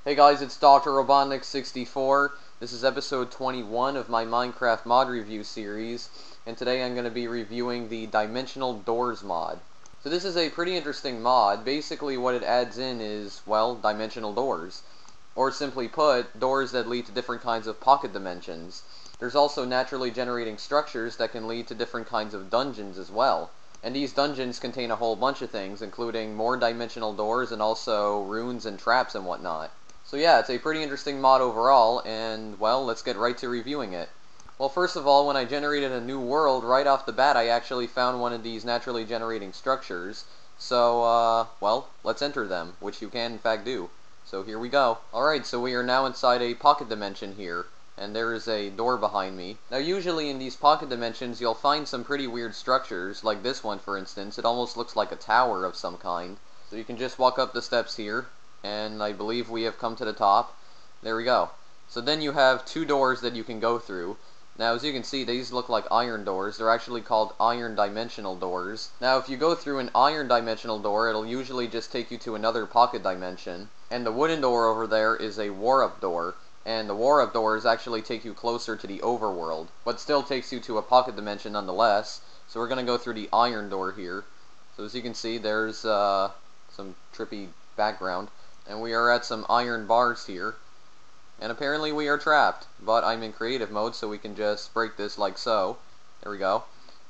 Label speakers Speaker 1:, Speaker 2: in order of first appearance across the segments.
Speaker 1: Hey guys, it's Dr. Robotnik64. This is episode 21 of my Minecraft mod review series, and today I'm going to be reviewing the Dimensional Doors mod. So this is a pretty interesting mod. Basically what it adds in is, well, dimensional doors. Or simply put, doors that lead to different kinds of pocket dimensions. There's also naturally generating structures that can lead to different kinds of dungeons as well. And these dungeons contain a whole bunch of things, including more dimensional doors and also runes and traps and whatnot. So yeah, it's a pretty interesting mod overall, and well, let's get right to reviewing it. Well, first of all, when I generated a new world, right off the bat I actually found one of these naturally generating structures. So, well, let's enter them, which you can in fact do. So here we go. Alright, so we are now inside a pocket dimension here, and there is a door behind me. Now usually in these pocket dimensions you'll find some pretty weird structures, like this one for instance. It almost looks like a tower of some kind. So you can just walk up the steps here, and I believe we have come to the top. There we go. So then you have two doors that you can go through. Now as you can see, these look like iron doors. They're actually called iron dimensional doors. Now if you go through an iron dimensional door, it'll usually just take you to another pocket dimension. And the wooden door over there is a war-up door. And the war-up doors actually take you closer to the overworld, but still takes you to a pocket dimension nonetheless. So we're going to go through the iron door here. So as you can see, there's some trippy background. And we are at some iron bars here. And apparently we are trapped. But I'm in creative mode, so we can just break this like so. There we go.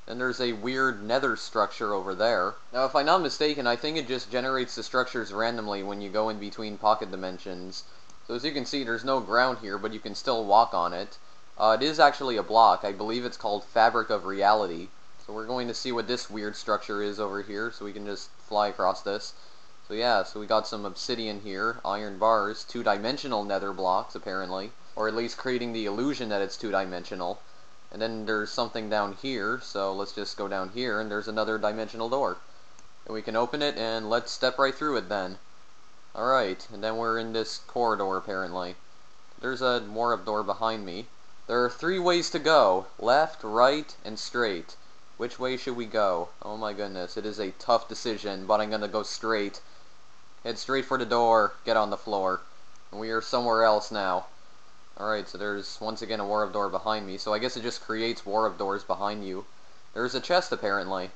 Speaker 1: Then there's a weird nether structure over there. Now if I'm not mistaken, I think it just generates the structures randomly when you go in between pocket dimensions. So as you can see, there's no ground here, but you can still walk on it. It is actually a block. I believe it's called Fabric of Reality. So we're going to see what this weird structure is over here, so we can just fly across this. So yeah, so we got some obsidian here, iron bars, two-dimensional nether blocks apparently, or at least creating the illusion that it's two-dimensional. And then there's something down here, so let's just go down here, and there's another dimensional door. And we can open it, and let's step right through it then. Alright, and then we're in this corridor apparently. There's a war-up door behind me. There are three ways to go: left, right, and straight. Which way should we go? Oh my goodness, it is a tough decision, but I'm gonna go straight. Head straight for the door, get on the floor. And we are somewhere else now. Alright, so there's once again a war-up door behind me, so I guess it just creates war-up doors behind you. There's a chest apparently.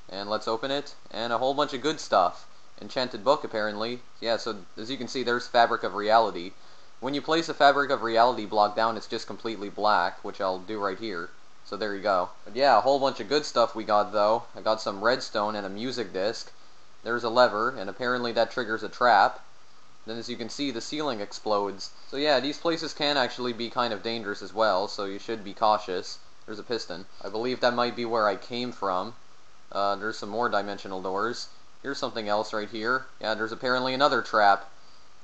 Speaker 1: And let's open it, and a whole bunch of good stuff. Enchanted book apparently. Yeah, so as you can see, there's Fabric of Reality. When you place a Fabric of Reality block down, it's just completely black, which I'll do right here. So there you go. But yeah, a whole bunch of good stuff we got though. I got some redstone and a music disc. There's a lever, and apparently that triggers a trap. Then as you can see, the ceiling explodes. So yeah, these places can actually be kind of dangerous as well, so you should be cautious. There's a piston. I believe that might be where I came from. There's some more dimensional doors. Here's something else right here. Yeah, there's apparently another trap.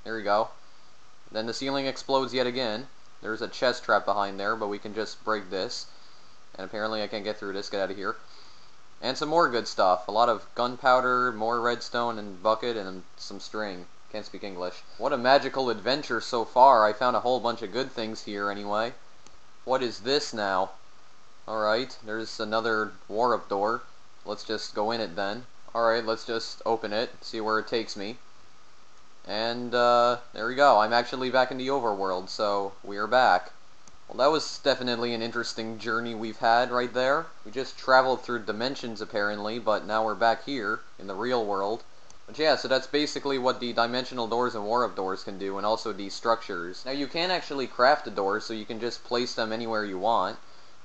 Speaker 1: There you go. Then the ceiling explodes yet again. There's a chest trap behind there, but we can just break this. And apparently I can't get through this. Get out of here. And some more good stuff. A lot of gunpowder, more redstone and bucket, and some string. Can't speak English. What a magical adventure so far. I found a whole bunch of good things here anyway. What is this now? Alright, there's another war-up door. Let's just go in it then. Alright, let's just open it, see where it takes me. And, there we go. I'm actually back in the overworld, so we are back. Well, that was definitely an interesting journey we've had right there. We just traveled through dimensions apparently, but now we're back here in the real world. But yeah, so that's basically what the dimensional doors and war-up doors can do, and also these structures. Now you can actually craft the doors, so you can just place them anywhere you want.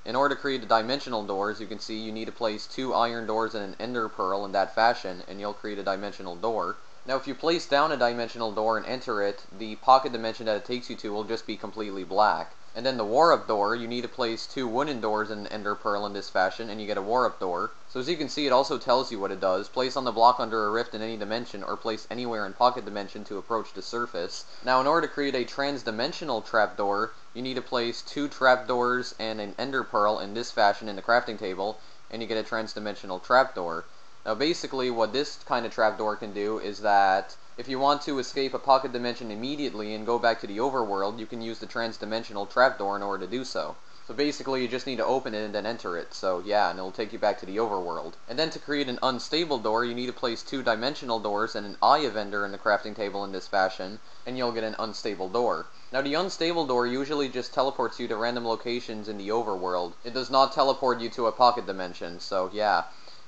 Speaker 1: In order to create the dimensional doors, you can see you need to place two iron doors and an ender pearl in that fashion, and you'll create a dimensional door. Now if you place down a dimensional door and enter it, the pocket dimension that it takes you to will just be completely black. And then the war-up door, you need to place two wooden doors and an ender pearl in this fashion, and you get a war-up door. So as you can see, it also tells you what it does. Place on the block under a rift in any dimension, or place anywhere in pocket dimension to approach the surface. Now in order to create a trans-dimensional trapdoor, you need to place two trapdoors and an ender pearl in this fashion in the crafting table, and you get a trans-dimensional trapdoor. Now basically what this kind of trapdoor can do is that if you want to escape a pocket dimension immediately and go back to the overworld, you can use the trans-dimensional trapdoor in order to do so. So basically you just need to open it and then enter it. So yeah, and it'll take you back to the overworld. And then to create an unstable door, you need to place 2-dimensional doors and an eye of ender in the crafting table in this fashion, and you'll get an unstable door. Now the unstable door usually just teleports you to random locations in the overworld. It does not teleport you to a pocket dimension, so yeah.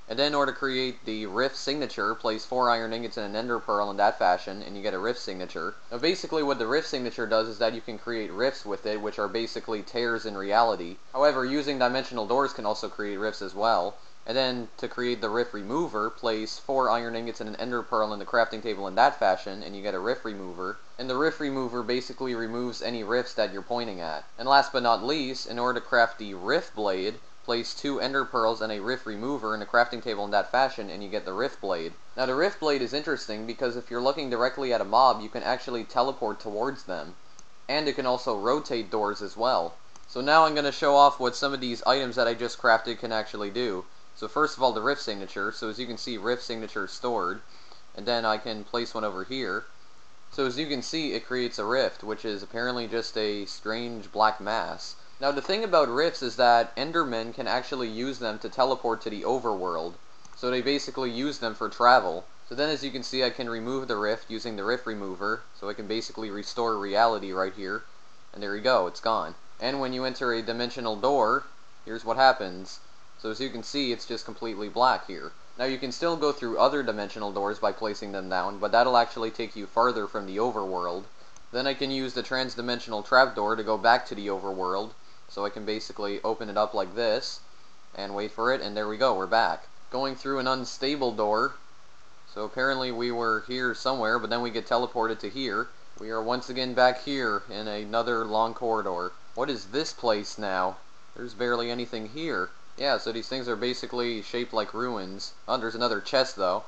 Speaker 1: And then in order to create the rift signature, place 4 iron ingots and an ender pearl in that fashion, and you get a rift signature. Now basically what the rift signature does is that you can create rifts with it, which are basically tears in reality. However, using dimensional doors can also create rifts as well. And then to create the rift remover, place 4 iron ingots and an ender pearl in the crafting table in that fashion, and you get a rift remover. And the rift remover basically removes any rifts that you're pointing at. And last but not least, in order to craft the rift blade, place 2 ender pearls and a rift remover in a crafting table in that fashion, and you get the rift blade. Now the rift blade is interesting because if you're looking directly at a mob, you can actually teleport towards them. And it can also rotate doors as well. So now I'm going to show off what some of these items that I just crafted can actually do. So first of all, the rift signature. So as you can see, rift signature is stored. And then I can place one over here. So as you can see, it creates a rift, which is apparently just a strange black mass. Now the thing about rifts is that Endermen can actually use them to teleport to the overworld. So they basically use them for travel. So then as you can see, I can remove the rift using the rift remover. So I can basically restore reality right here. And there you go, it's gone. And when you enter a dimensional door, here's what happens. So as you can see, it's just completely black here. Now you can still go through other dimensional doors by placing them down, but that'll actually take you farther from the overworld. Then I can use the transdimensional trapdoor to go back to the overworld. So I can basically open it up like this, and wait for it, and there we go, we're back. Going through an unstable door. So apparently we were here somewhere, but then we get teleported to here. We are once again back here in another long corridor. What is this place now? There's barely anything here. Yeah, so these things are basically shaped like ruins. Oh, there's another chest though.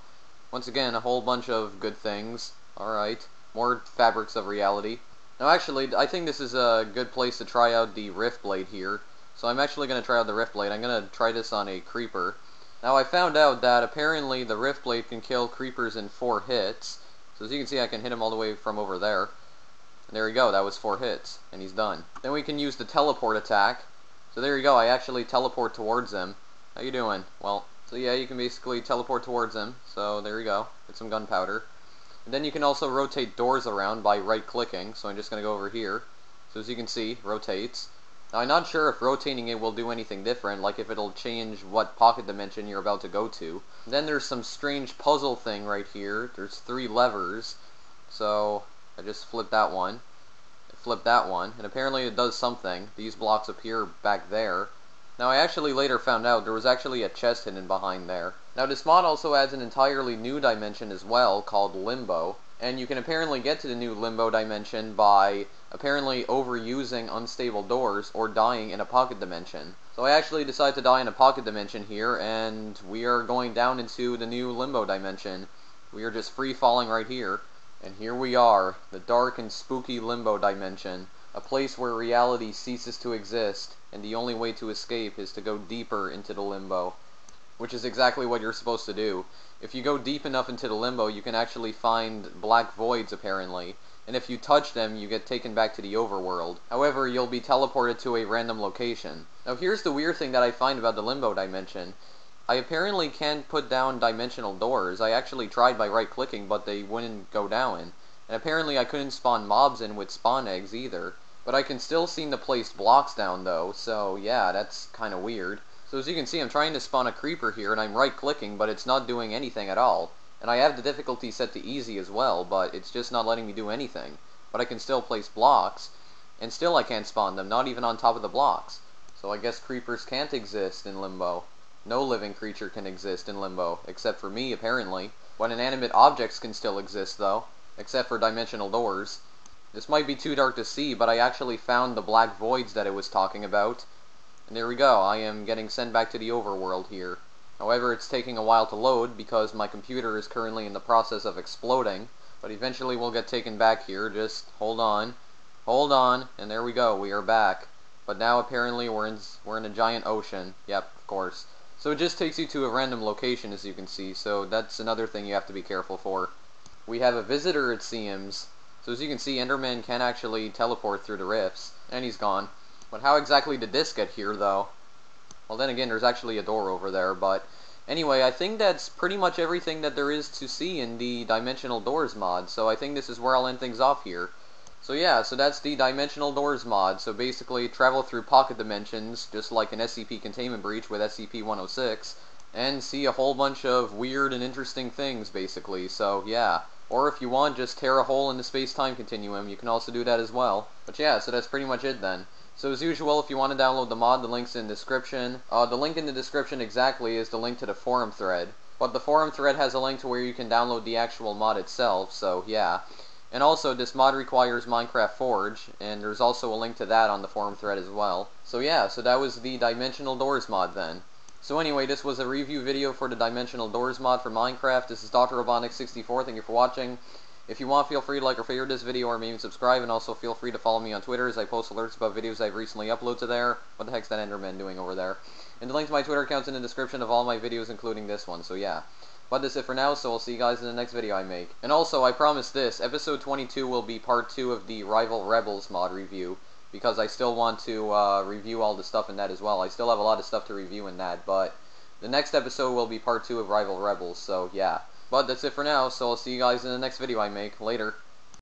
Speaker 1: Once again, a whole bunch of good things. Alright, more fabrics of reality. Now actually, I think this is a good place to try out the rift blade here. So I'm actually going to try out the rift blade. I'm going to try this on a creeper. Now I found out that apparently the rift blade can kill creepers in 4 hits. So as you can see, I can hit him all the way from over there. And there we go, that was 4 hits, and he's done. Then we can use the teleport attack. So there you go, I actually teleport towards him. How you doing? Well, so yeah, you can basically teleport towards him. So there you go, get some gunpowder. And then you can also rotate doors around by right-clicking, so I'm just going to go over here. So as you can see, rotates. Now I'm not sure if rotating it will do anything different, like if it'll change what pocket dimension you're about to go to. Then there's some strange puzzle thing right here. There's 3 levers. So I just flipped that one. I flipped that one, and apparently it does something. These blocks appear back there. Now I actually later found out there was actually a chest hidden behind there. Now this mod also adds an entirely new dimension as well, called Limbo, and you can apparently get to the new Limbo dimension by apparently overusing unstable doors or dying in a pocket dimension. So I actually decided to die in a pocket dimension here, and we are going down into the new Limbo dimension. We are just free falling right here, and here we are, the dark and spooky Limbo dimension. A place where reality ceases to exist, and the only way to escape is to go deeper into the limbo. Which is exactly what you're supposed to do. If you go deep enough into the limbo, you can actually find black voids, apparently. And if you touch them, you get taken back to the overworld. However, you'll be teleported to a random location. Now here's the weird thing that I find about the limbo dimension. I apparently can't put down dimensional doors. I actually tried by right-clicking, but they wouldn't go down. And apparently I couldn't spawn mobs in with spawn eggs either. But I can still seem to place blocks down though, so yeah, that's kinda weird. So as you can see, I'm trying to spawn a creeper here, and I'm right-clicking, but it's not doing anything at all. And I have the difficulty set to easy as well, but it's just not letting me do anything. But I can still place blocks, and still I can't spawn them, not even on top of the blocks. So I guess creepers can't exist in Limbo. No living creature can exist in Limbo, except for me, apparently. But inanimate objects can still exist, though, except for dimensional doors. This might be too dark to see, but I actually found the black voids that it was talking about. And there we go, I am getting sent back to the overworld here. However, it's taking a while to load because my computer is currently in the process of exploding. But eventually we'll get taken back here, just hold on. Hold on, and there we go, we are back. But now apparently we're in a giant ocean. Yep, of course. So it just takes you to a random location, as you can see, so that's another thing you have to be careful for. We have a visitor, it seems. So as you can see, Enderman can actually teleport through the rifts, and he's gone. But how exactly did this get here, though? Well, then again, there's actually a door over there, but anyway, I think that's pretty much everything that there is to see in the Dimensional Doors mod, so I think this is where I'll end things off here. So yeah, so that's the Dimensional Doors mod. So basically, travel through pocket dimensions, just like an SCP Containment Breach with SCP-106, and see a whole bunch of weird and interesting things, basically. So yeah. Or if you want, just tear a hole in the space-time continuum. You can also do that as well. But yeah, so that's pretty much it then. So as usual, if you want to download the mod, the link's in the description. The link in the description exactly is the link to the forum thread. But the forum thread has a link to where you can download the actual mod itself, so yeah. And also, this mod requires Minecraft Forge, and there's also a link to that on the forum thread as well. So yeah, so that was the Dimensional Doors mod then. So anyway, this was a review video for the Dimensional Doors mod for Minecraft. This is Dr. Robotnik64. Thank you for watching. If you want, feel free to like or favorite this video, or maybe subscribe, and also feel free to follow me on Twitter as I post alerts about videos I've recently uploaded to there. What the heck's that Enderman doing over there? And the link to my Twitter account's in the description of all my videos, including this one, so yeah. But that's it for now, so I'll see you guys in the next video I make. And also, I promise this, episode 22 will be part 2 of the Rival Rebels mod review, because I still want to review all the stuff in that as well. I still have a lot of stuff to review in that, but the next episode will be part 2 of Rival Rebels, so yeah. But that's it for now, so I'll see you guys in the next video I make. Later.